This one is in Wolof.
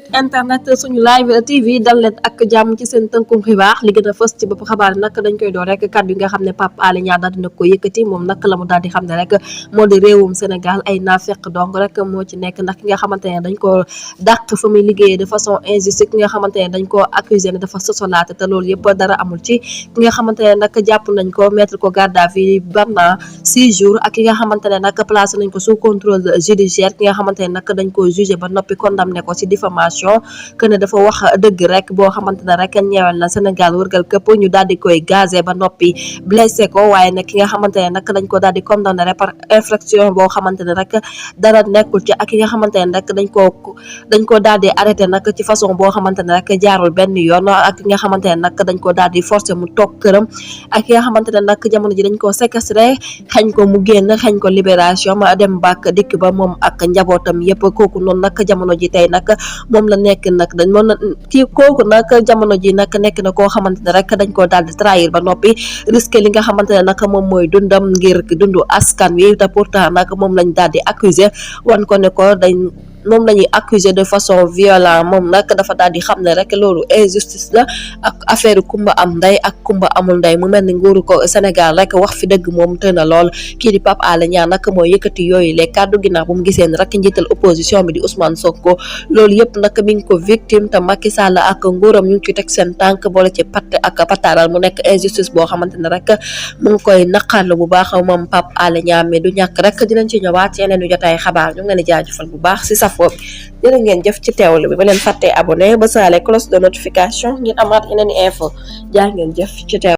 internet suñu live TV dal leen ak jàmm ci seen tënkum xibaar li gën a fës ci bopp xabaar nag dañ koy door rek kàddu yi nga xam ne Pape Alé Niang daal dina ko yëkkati moom nag la mu daal di xam ne rek moo di réewum Sénégal ay naafeq dong rek moo ci nekk ndax ki nga xamante ne dañ koo dàq fa muy liggéeyee de façon injuste ki nga xamante ne dañ koo accusé ne dafa sosolaate te loolu yëpp dara amul ci ki nga xamante ne nag jàpp nañ ko mettre ko garde à vue pendant 6 jours ak ki nga xamante ne nag placé nañ ko sous contrôle judiciaire ki nga xamante ne nag dañ koo jugé ba noppi condamné ko ci diffamation que ne dafa wax dëgg rek boo xamante ne rek ñeewal na Sénégal wërgal këpp ñu daal di koy gazé ba noppi blessé ko waaye nag ki nga xamante ne nag dañ ko daal di condamné rek par infraction boo xamante ne rek dara nekkul ci ak ki nga xamante ne rek dañ koo daal di arrêté nag ci façon boo xamante ne rek jaarul benn yoon ak ki nga xamante ne nag dañ ko daal di forcé mu toog këram ak ki nga xamante ne nag jamono ji dañ koo séquestré xañ ko mu génn xañ ko libération ma dem bak dikk ba moom ak njabootam yëpp kooku noonu nag jamono ji tey nag moom la nekk nag dañ mën kii kooku nag jamono ji nag nekk na koo xamante ne rek dañ koo daal di trahir ba noppi risqué li nga xamante ne nag moom mooy dundam ngir dundu askan wi te pourtant nag moom lañ daal di accusé wan ko ne ko moom la ñuy accuser de façon violente moom nag dafa daal di xam ne rek loolu injustice la ak affaire kumba am ndey ak kumba amul ndey mu mel ni nguuru ko Sénégal rek wax fi dëgg moom te na lool kii di Pape Alé Niang nag mooy yëkkati yooyu les kàddu ginnaaw bu mu gisee ne rek njiital opposition bi di Ousmane Sonko loolu yëpp nag mi ngi ko victime te Macky Sall ak nguuram ñu ngi ci teg seen tànk boole ci patt ak pataaral mu nekk injustice boo xamante ne rek mu ngi koy naqarlu bu baax moom Pape Alé Niang mais du ñàkk rek dinañ ci ñëwaat yeneen yu jotaay xabaar ñu ngi leen di jaajëfal bu baax si foofu jërë ngeen jëf ci teewlu bi ba leen fàttee abonné ba saale cloche de notification ngir amaat yeneen info jaa ngeen jëf ci teewlu